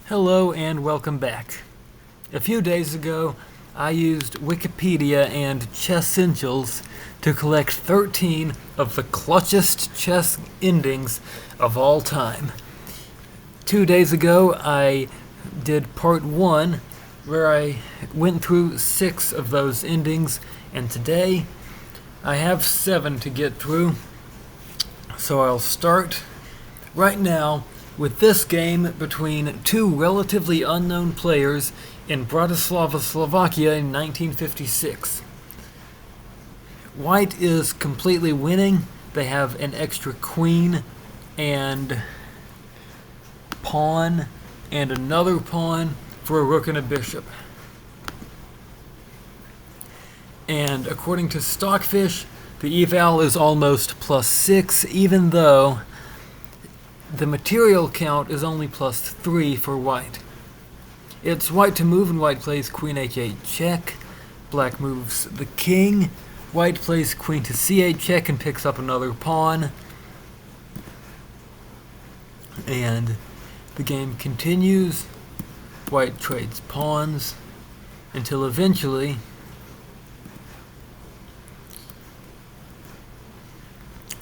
Hello and welcome back. A few days ago, I used Wikipedia and Chessentials to collect 13 of the clutchest chess endings of all time. 2 days ago, I did part 1, where I went through 6 of those endings, and today I have 7 to get through. So I'll start right now with this game between two relatively unknown players in Bratislava, Slovakia in 1956. White is completely winning. They have an extra queen and pawn and another pawn for a rook and a bishop. And according to Stockfish, the eval is almost +6, even though the material count is only +3 for white. It's white to move, and white plays queen h8 check. Black moves the king. White plays queen to c8 check and picks up another pawn. And the game continues. White trades pawns until eventually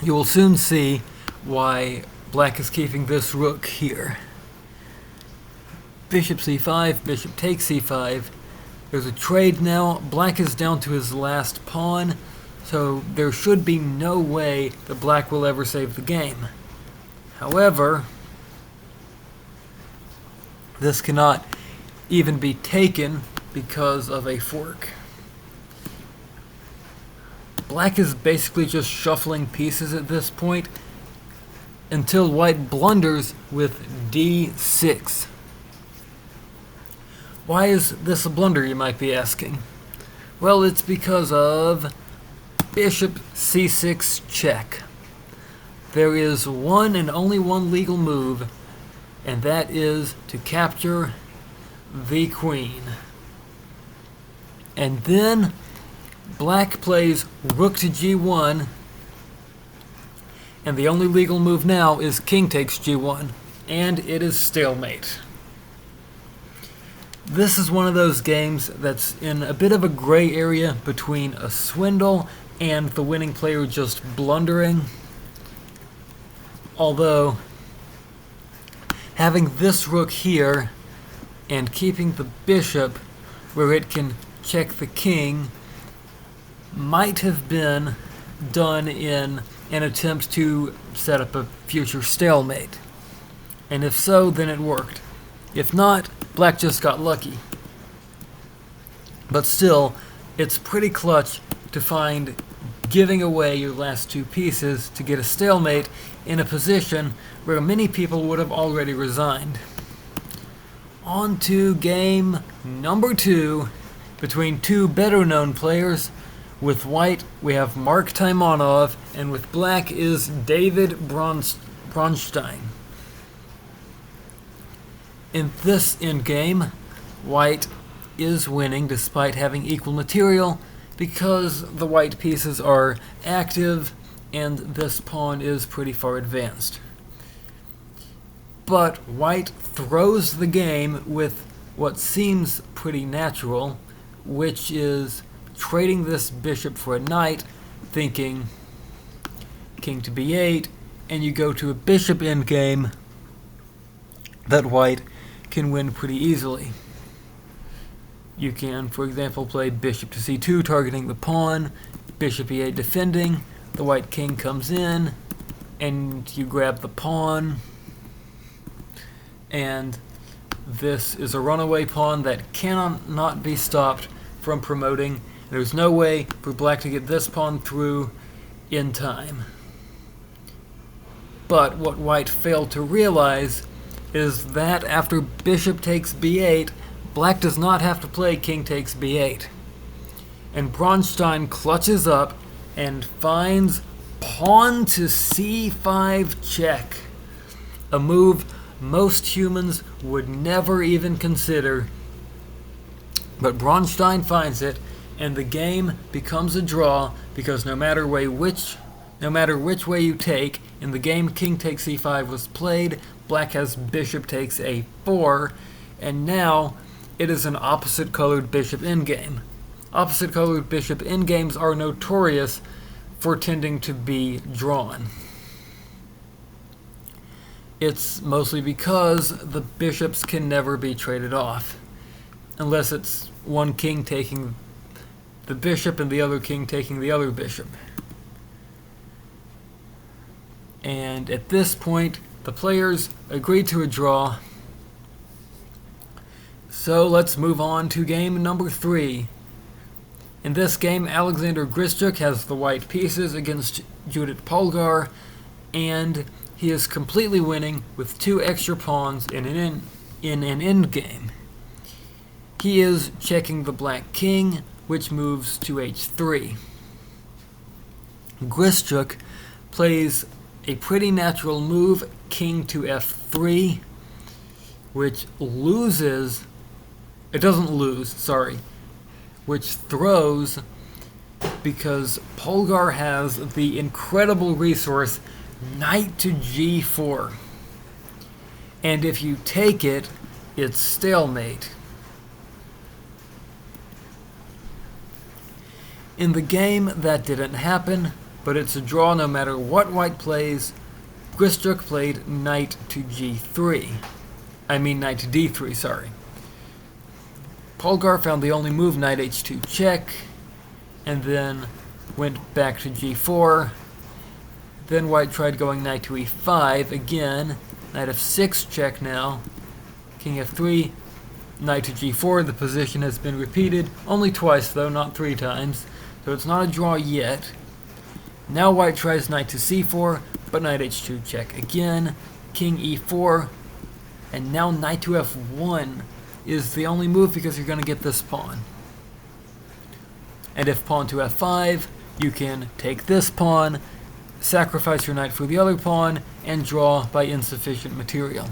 you will soon see why Black is keeping this rook here. Bishop c5, bishop takes c5. There's a trade now. Black is down to his last pawn, so there should be no way that Black will ever save the game. However, this cannot even be taken because of a fork. Black is basically just shuffling pieces at this point until white blunders with d6. Why is this a blunder, you might be asking? Well, it's because of bishop c6 check. There is one and only one legal move, and that is to capture the queen. And then Black plays rook to g1, and the only legal move now is king takes g1, and it is stalemate. This is one of those games that's in a bit of a gray area between a swindle and the winning player just blundering. Although, having this rook here and keeping the bishop where it can check the king might have been done in an attempt to set up a future stalemate. And if so, then it worked. If not, Black just got lucky. But still, it's pretty clutch to find giving away your last two pieces to get a stalemate in a position where many people would have already resigned. On to game number 2 between two better known players. With white, we have Mark Taimanov, and with black is David Bronstein. In this endgame, white is winning despite having equal material because the white pieces are active and this pawn is pretty far advanced. But white throws the game with what seems pretty natural, which is trading this bishop for a knight, thinking king to b8, and you go to a bishop endgame that white can win pretty easily. You can, for example, play bishop to c2, targeting the pawn, bishop e8 defending, the white king comes in, and you grab the pawn, and this is a runaway pawn that cannot be stopped from promoting. There's no way for black to get this pawn through in time. But what white failed to realize is that after bishop takes b8, black does not have to play king takes b8. And Bronstein clutches up and finds pawn to c5 check, a move most humans would never even consider. But Bronstein finds it, and the game becomes a draw because no matter which way you take, in the game king takes c5 was played, black has bishop takes a4, and now it is an opposite colored bishop endgame. Opposite colored bishop endgames are notorious for tending to be drawn. It's mostly because the bishops can never be traded off, unless it's one king taking the bishop and the other king taking the other bishop. And at this point, the players agree to a draw. So let's move on to game number 3. In this game, Alexander Grischuk has the white pieces against Judith Polgar, and he is completely winning with 2 extra pawns in an endgame. He is checking the black king, which moves to h3. Grischuk plays a pretty natural move, king to f3, which loses, it doesn't lose, sorry, which throws because Polgar has the incredible resource knight to g4. And if you take it, it's stalemate. In the game, that didn't happen, but it's a draw no matter what white plays. Grischuk played knight to g3. I mean knight to d3, sorry. Polgar found the only move, knight h2 check, and then went back to g4. Then white tried going knight to e5 again, knight f6 check now, king f3, knight to g4. The position has been repeated, only twice though, not 3 times, so it's not a draw yet. Now white tries knight to c4, but knight h2 check again, king e4, and now knight to f1 is the only move because you're going to get this pawn. And if pawn to f5, you can take this pawn, sacrifice your knight for the other pawn, and draw by insufficient material.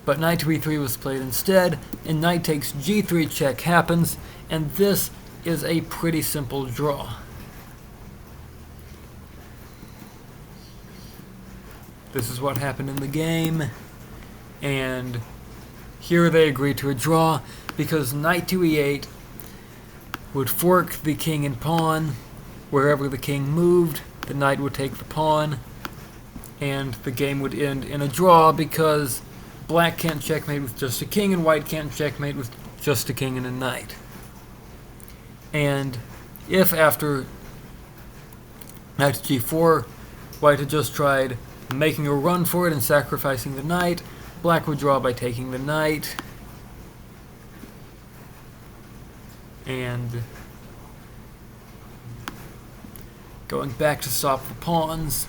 But knight to e3 was played instead, and knight takes g3 check happens, and this is a pretty simple draw. This is what happened in the game, and here they agree to a draw because knight to e8 would fork the king and pawn. Wherever the king moved, the knight would take the pawn, and the game would end in a draw because black can't checkmate with just a king and white can't checkmate with just a king and a knight. And if after knight to g4, white had just tried making a run for it and sacrificing the knight, black would draw by taking the knight, and going back to stop the pawns.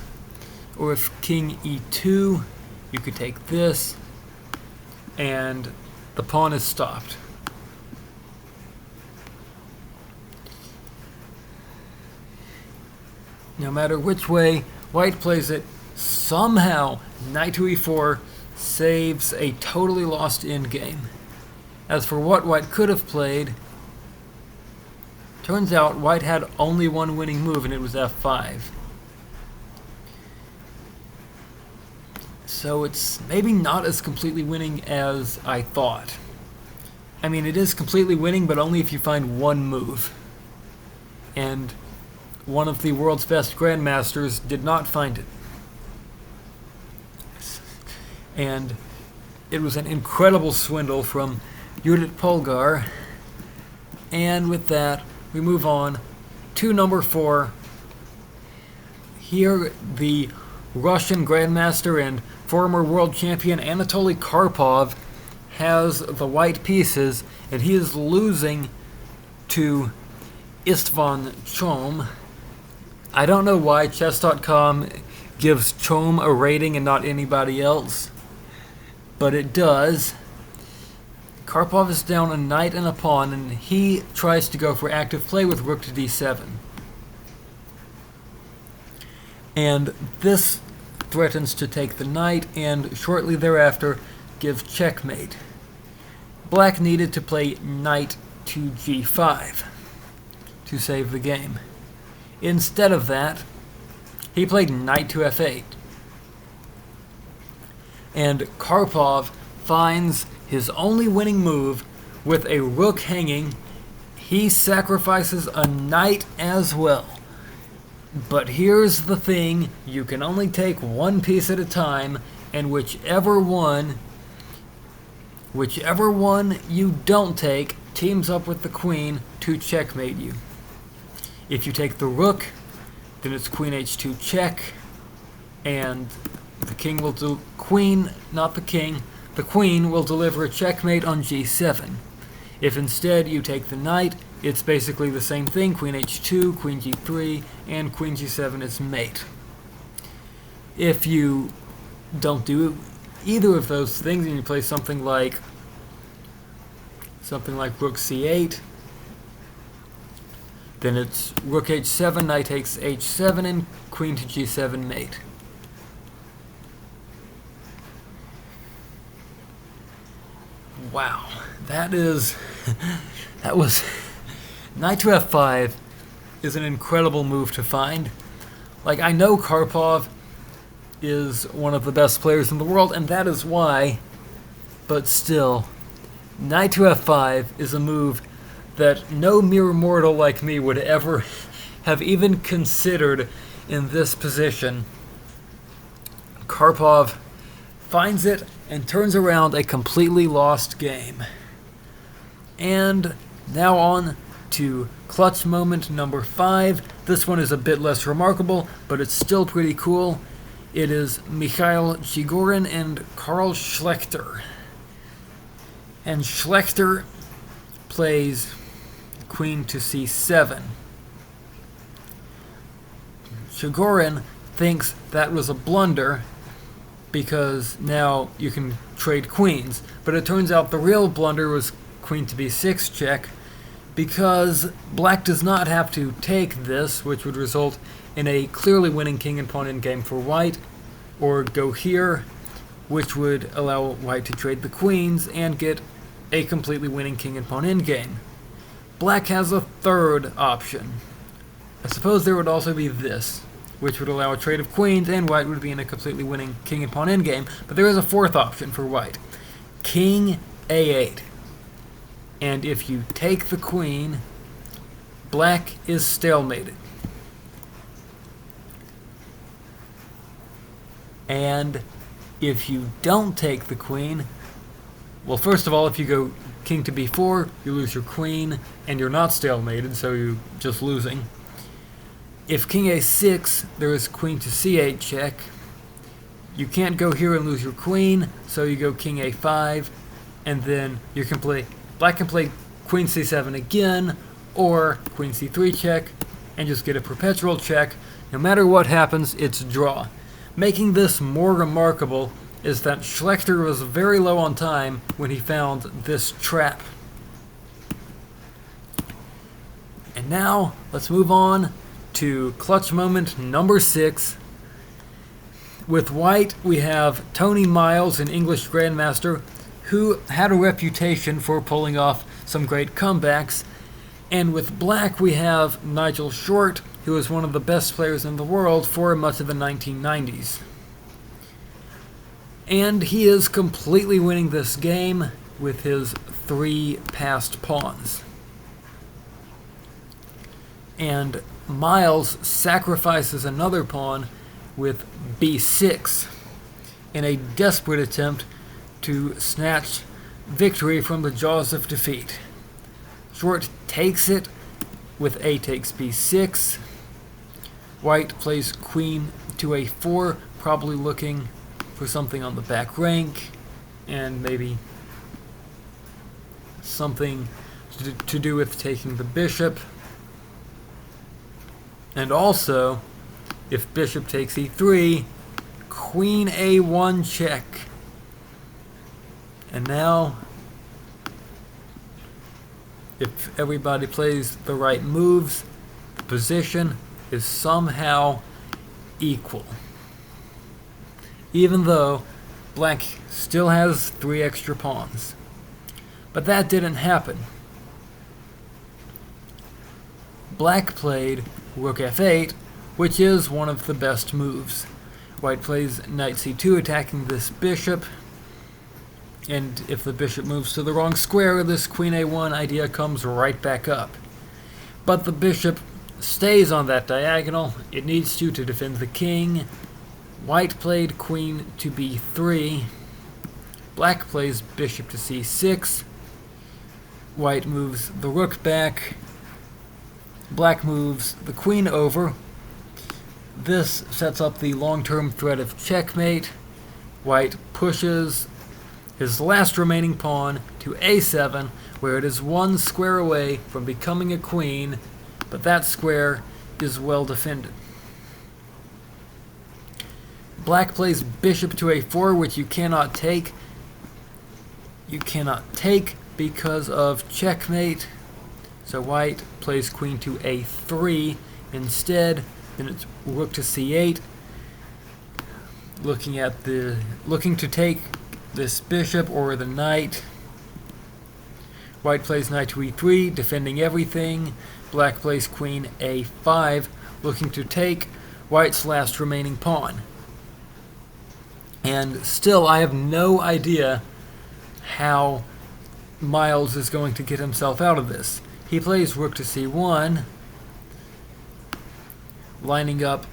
Or if king e2, you could take this, and the pawn is stopped. No matter which way white plays it, somehow knight to e4 saves a totally lost endgame. As for what white could have played, turns out white had only one winning move, and it was f5. So it's maybe not as completely winning as I thought. I mean, it is completely winning, but only if you find one move. And one of the world's best grandmasters did not find it. And it was an incredible swindle from Judith Polgar. And with that, we move on to number 4. Here, the Russian grandmaster and former world champion Anatoly Karpov has the white pieces, and he is losing to Istvan Chom. I don't know why Chess.com gives Chom a rating and not anybody else, but it does. Karpov is down a knight and a pawn, and he tries to go for active play with rook to d7. And this threatens to take the knight, and shortly thereafter give checkmate. Black needed to play knight to g5 to save the game. Instead of that, he played knight to f8. and Karpov finds his only winning move with a rook hanging. He sacrifices a knight as well. But here's the thing, you can only take one piece at a time, and whichever one you don't take teams up with the queen to checkmate you. If you take the rook, then it's queen h2 check, and the king will do queen, not the king. The queen will deliver a checkmate on g7. If instead you take the knight, it's basically the same thing. Queen h2, queen g3, and queen g7 is mate. If you don't do either of those things and you play something like rook c8, then it's rook h7, knight takes h7, and queen to g7 mate. Wow, that was knight to f5 is an incredible move to find. Like, I know Karpov is one of the best players in the world, and that is why, but still, knight to f5 is a move that no mere mortal like me would ever have even considered in this position. Karpov finds it and turns around a completely lost game. And now on to clutch moment number 5. This one is a bit less remarkable, but it's still pretty cool. It is Mikhail Chigorin and Karl Schlechter. And Schlechter plays queen to c7. Chigorin thinks that was a blunder because now you can trade queens. But it turns out the real blunder was queen to b6 check, because black does not have to take this, which would result in a clearly winning king and pawn endgame for white, or go here, which would allow white to trade the queens and get a completely winning king and pawn endgame. Black has a third option. I suppose there would also be this, which would allow a trade of queens, and white would be in a completely winning king and pawn endgame, but there is a fourth option for white. King a8. And if you take the queen, black is stalemated. And if you don't take the queen, well, first of all, if you go king to b4, you lose your queen, and you're not stalemated, so you're just losing. If king a6, there is queen to c8 check. You can't go here and lose your queen, so you go king a5, and then you can play, black can play queen c7 again, or queen c3 check, and just get a perpetual check. No matter what happens, it's a draw. Making this more remarkable is that Schlechter was very low on time when he found this trap. And now, let's move on to clutch moment number 6. With white, we have Tony Miles, an English grandmaster, who had a reputation for pulling off some great comebacks. And with black, we have Nigel Short, who was one of the best players in the world for much of the 1990s. And he is completely winning this game with his 3 passed pawns. And Miles sacrifices another pawn with b6 in a desperate attempt to snatch victory from the jaws of defeat. Short takes it with a takes b6. White plays queen to a4, probably looking for something on the back rank, and maybe something to do with taking the bishop. And also, if bishop takes e3, queen a1 check. And now, if everybody plays the right moves, the position is somehow equal. Even though black still has 3 extra pawns. But that didn't happen. Black played rook f8, which is one of the best moves. White plays knight c2, attacking this bishop. And if the bishop moves to the wrong square, this queen a1 idea comes right back up. But the bishop stays on that diagonal. It needs to defend the king. White played queen to b3. Black plays bishop to c6. White moves the rook back. Black moves the queen over. This sets up the long-term threat of checkmate. White pushes his last remaining pawn to a7, where it is one square away from becoming a queen, but that square is well defended. Black plays bishop to a4, which you cannot take. You cannot take because of checkmate. So white plays queen to a3 instead. Then it's rook to c8. Looking to take this bishop or the knight. White plays knight to e3, defending everything. Black plays queen a5, looking to take white's last remaining pawn. And still, I have no idea how Miles is going to get himself out of this. He plays rook to c1, lining up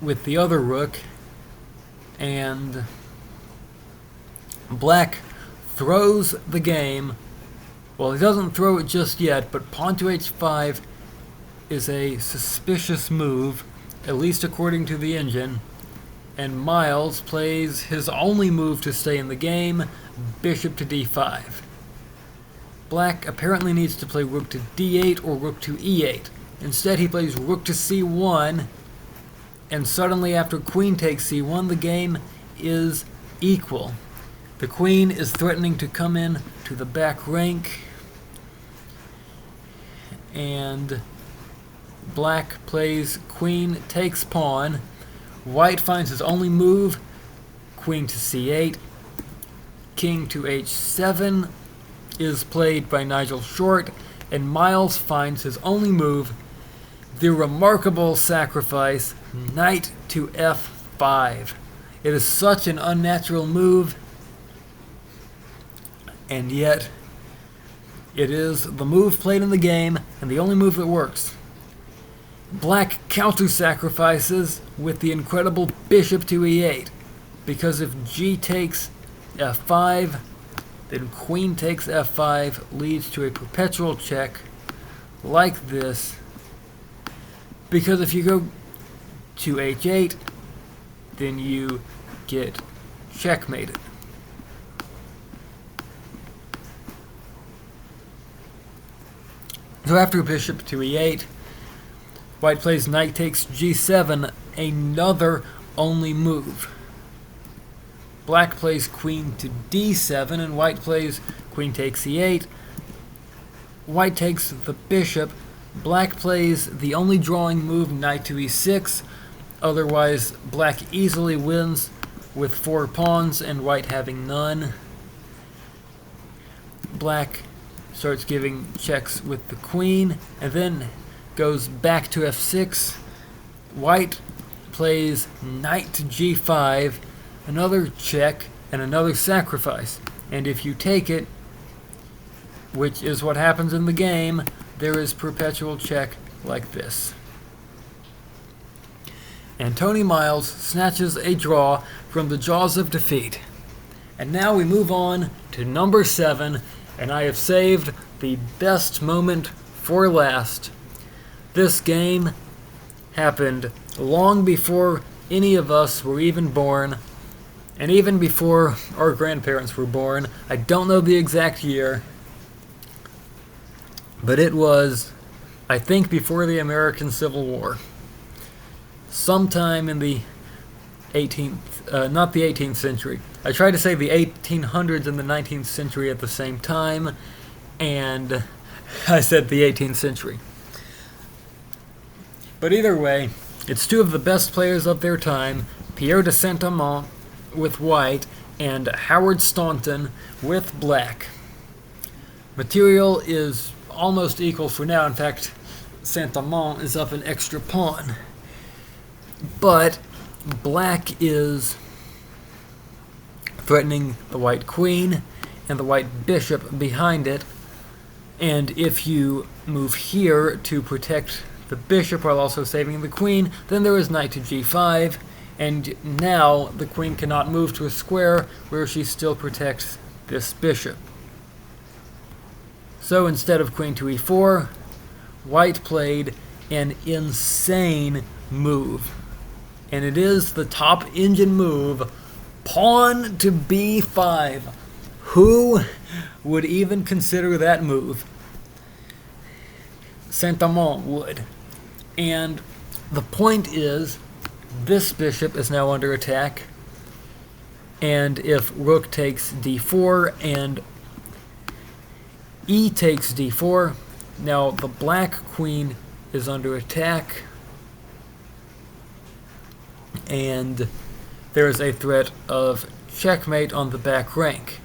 with the other rook, and Black throws the game. Well, he doesn't throw it just yet, but pawn to h5 is a suspicious move, at least according to the engine. And Miles plays his only move to stay in the game, bishop to d5. Black apparently needs to play rook to d8 or rook to e8. Instead, he plays rook to c1, and suddenly after queen takes c1, the game is equal. The queen is threatening to come in to the back rank, and Black plays queen takes pawn. White finds his only move, queen to c8. King to h7 is played by Nigel Short, and Miles finds his only move, the remarkable sacrifice, knight to f5. It is such an unnatural move, and yet it is the move played in the game and the only move that works. Black counter-sacrifices with the incredible bishop to e8, because if g takes f5, then queen takes f5 leads to a perpetual check like this, because if you go to h8, then you get checkmated. So after bishop to e8, white plays knight takes g7, another only move. Black plays queen to d7, and white plays queen takes e8. White takes the bishop. Black plays the only drawing move, knight to e6. Otherwise, black easily wins with 4 pawns and white having none. Black starts giving checks with the queen, and then goes back to f6. White plays knight to g5, another check, and another sacrifice. And if you take it, which is what happens in the game, there is perpetual check like this. And Tony Miles snatches a draw from the jaws of defeat. And now we move on to number 7, and I have saved the best moment for last. This game happened long before any of us were even born, and even before our grandparents were born. I don't know the exact year, but it was, I think, before the American Civil War. Sometime in the not the 18th century. I tried to say the 1800s and the 19th century at the same time, and I said the 18th century. But either way, it's two of the best players of their time, Pierre de Saint-Amant with white and Howard Staunton with black. Material is almost equal for now. In fact, Saint-Amant is up an extra pawn. But black is threatening the white queen and the white bishop behind it, and if you move here to protect the bishop while also saving the queen, then there is knight to g5, and now the queen cannot move to a square where she still protects this bishop. So instead of queen to e4, white played an insane move, and it is the top engine move, pawn to b5. Who would even consider that move? Saint-Amant would. And the point is, this bishop is now under attack, and if rook takes d4 and e takes d4, now the black queen is under attack, and there is a threat of checkmate on the back rank.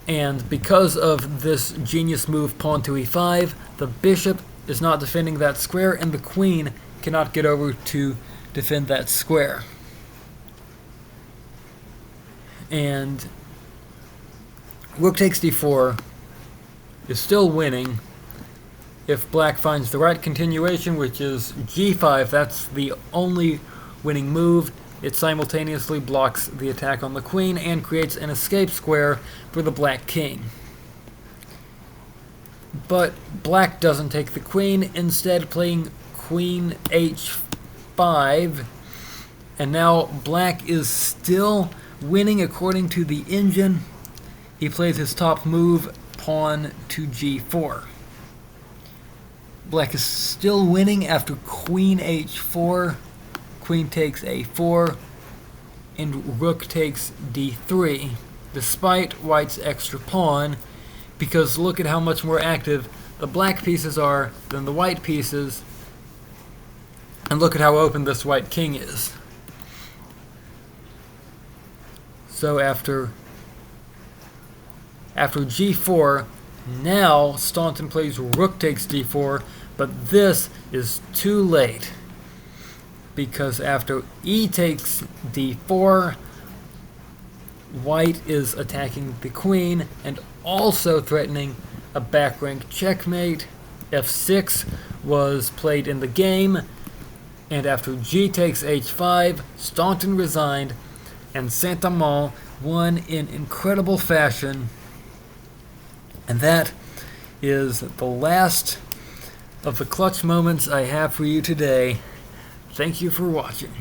And because of this genius move, pawn to e5, the bishop is not defending that square, and the queen cannot get over to defend that square. And rook takes d4 is still winning. If black finds the right continuation, which is g5, that's the only winning move. It simultaneously blocks the attack on the queen and creates an escape square for the black king. But black doesn't take the queen, instead playing queen h5, and now black is still winning according to the engine. He plays his top move, pawn to g4. Black is still winning after queen h4, queen takes a4, and rook takes d3, despite white's extra pawn, because look at how much more active the black pieces are than the white pieces, and look at how open this white king is. So after g4, now Staunton plays rook takes d4, but this is too late, because after e takes d4, white is attacking the queen and also threatening a back rank checkmate. f6 was played in the game, and after g takes h5, Staunton resigned, and Saint-Amant won in incredible fashion. And that is the last of the clutch moments I have for you today. Thank you for watching.